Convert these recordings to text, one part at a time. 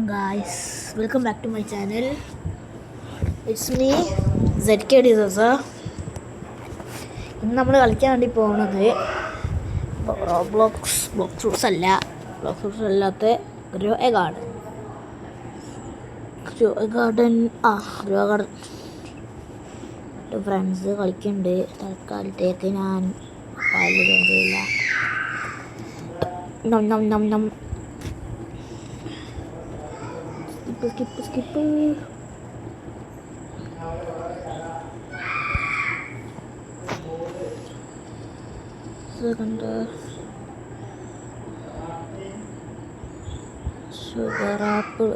Guys, welcome back to my channel. It's me, ZK Disosa. ഇന്ന് നമ്മൾ കളിക്കാൻ വേണ്ടി പോകുന്നത് ബ്ലോക്ക് ഫ്രൂട്ട്സ് അല്ലാത്ത ഗ്രോ ഗാർഡൻ ഫ്രണ്ട്സ് കളിക്കുന്നുണ്ട്. തൽക്കാലത്തേക്ക് ഞാൻ ചെയ്യില്ല. Skip. Second, sugar apple.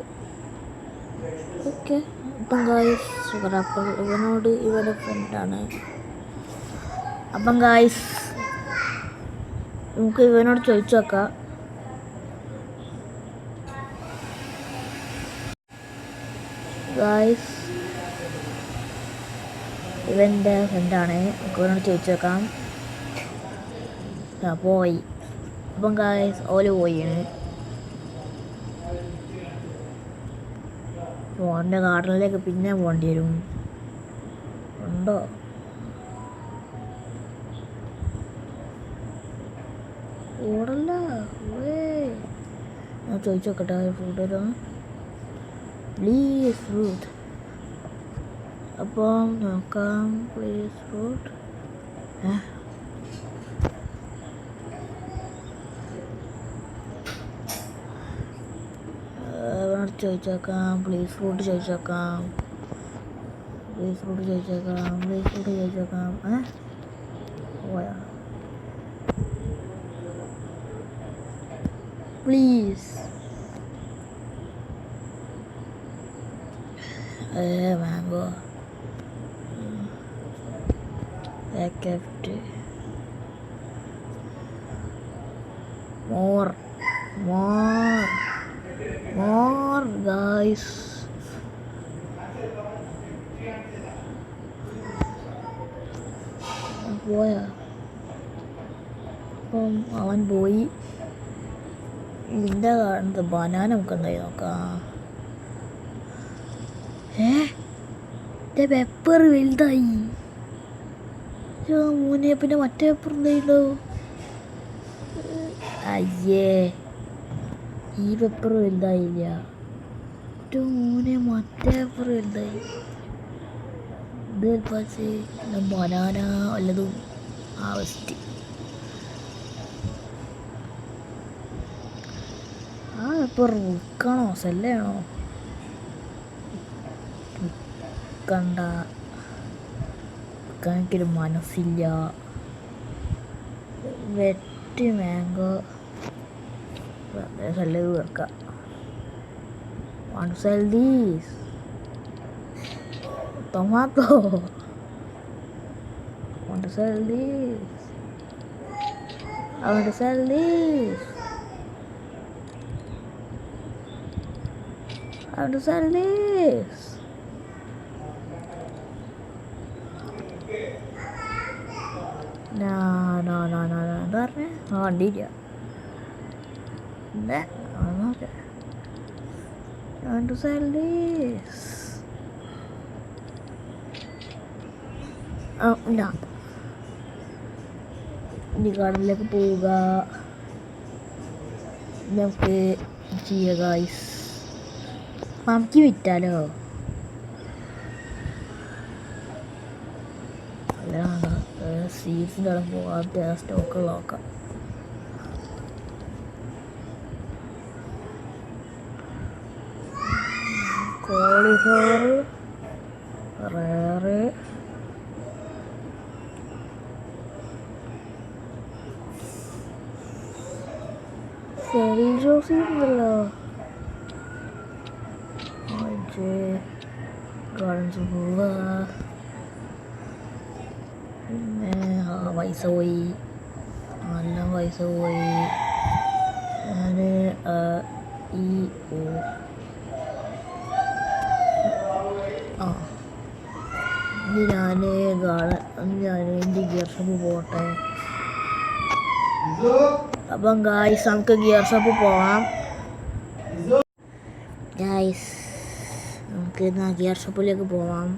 Okay, അപ്പം guys, sugar apple ഇവനോട് ഇവരുടെ ഫ്രണ്ടാണ്. അപ്പം guys, നമുക്ക് ഇവനോട് ചോദിച്ചു നോക്കാം. ഗായ്സ്, ഇവൻ്റെ ഫ്രണ്ടാണ്. നമുക്ക് ചോദിച്ചു നോക്കാം. പോയി. അപ്പം ഗായ്സ് ഓല് പോയാണ്. ഓൻ്റെ ഗാർഡനിലേക്ക് പിന്നെ പോകേണ്ടി വരും. ഉണ്ടോ? ഓടല്ല. ഞാൻ ചോദിച്ചു നോക്കട്ടെ, ഫ്രൂട്ട് വരാം പ്ലീസ് ഫ്രൂട്ട്. അപ്പം നോക്കാം. Please fruit. ചോദിച്ചേക്കാം. പ്ലീസ് ഫ്രൂട്ട് ചോദിച്ചേക്കാം. പോയാ പ്ലീസ്. Mango more guys. പോയാ? അപ്പം അവൻ പോയി. ഇതിൻ്റെ കാണുന്നത് ബനാന നമുക്ക് എന്തായി നോക്കാം. പെപ്പർ വലുതായി മോനെ. പിന്നെ മറ്റേ പെപ്പർ എന്തായില്ലോ? അയ്യേ, ഈ പെപ്പർ വലുതായില്ല മോനെ. മറ്റേ പെപ്പർ വലുതായി. ഇത് പക്ഷേ ബനാന വല്ലതും ആവശ്യം. ആ പെപ്പർ വിൽക്കണോ സെല്ലാണോ? വിൽക്കണ്ട, വിൽക്കാൻ എനിക്കൊരു മനസ്സില്ല. വെറ്റ് മാംഗോ സെല്ല് വെക്കാം. Want to sell these? Tomato. Want to sell these? I want to sell these. I want to sell this. No. എന്താ പറഞ്ഞേ? കണ്ടില്ല. I want to sell this. ഇനി ഗാർഡനിലേക്ക് പോവുക. നമുക്ക് ചെയ്യാം ഗായ്സ്. പംകിൻ വിറ്റാലോ? അല്ലാണ്ട് സീഡ്സിൻ്റെ അവിടെ പോകാത്ത സ്റ്റോക്കുകൾ നോക്കാം. കോളിഫ്ലവർ റേറ്, സെൽജോസി ഉണ്ടല്ലോ. ഗാർഡൻസ് പോവുക. പിന്നെ പൈസ പോയി, നല്ല പൈസ പോയി. ഞാൻ ഞാൻ എൻ്റെ ഗിയർ ഷോപ്പ് പോട്ടെ. അപ്പം ഗായ്സ് നമുക്ക് ഗിയർ ഷോപ്പ് പോവാം. ഗൈസ് നമുക്ക് ഇന്ന് ഗിയർ ഷോപ്പിലേക്ക് പോവാം.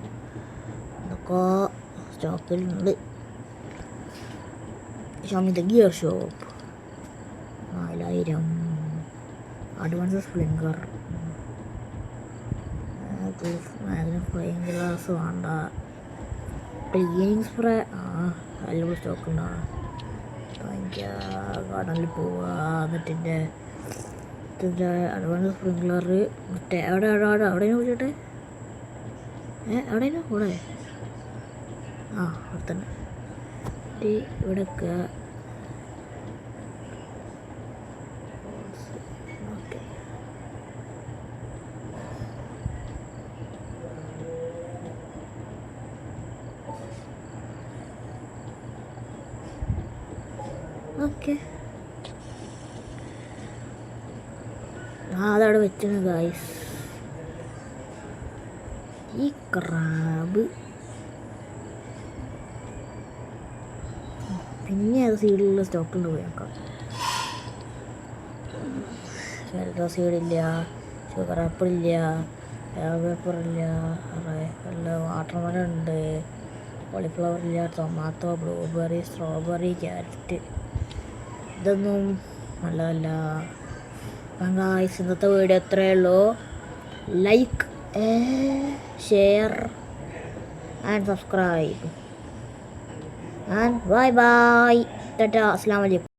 എന്തൊക്കെ സ്റ്റോക്കിലുണ്ട്. ഷോമിൻ്റെ gear shop 4000. Advance springer, magnum flying glass വേണ്ട. ക്ലീനിങ് സ്പ്രേ അതിലുള്ള സ്റ്റോക്ക് ഉണ്ടാണ്. എനിക്ക് ഗാർഡനിൽ പോവുക. എന്നിട്ട് അഡ്വാൻസ് സ്പ്രിംഗ്ലർ മറ്റേ അവിടെ വിളിച്ചിട്ട് എവിടെയാണ് കൂടെ അവിടെ തന്നെ ഇവിടെയൊക്കെ ഓക്കെ. അതവിടെ വെച്ചാണ് ഗായ്സ്. ഈ ക്രാബ് പിന്നെ അത് സീഡിലുള്ള സ്റ്റോക്കുണ്ട് പോയി നോക്കാം. വെൽഡോ സീഡില്ല, ഷുഗർ ആപ്പിൾ ഇല്ല, പേപ്പർ ഇല്ല, വാട്ടർമെലൺ ഉണ്ട്, കോളിഫ്ലവർ ഇല്ല, ടൊമാറ്റോ, ബ്ലൂബെറി, സ്ട്രോബെറി, ക്യാരറ്റ്. ഇതൊന്നും നല്ലതല്ല. ഗായ്സ് ഇന്നത്തെ വീഡിയോ ഇത്രയേ ഉള്ളൂ. Like, share and subscribe and bye bye. Tata, അസ്സലാമു അലൈക്കും.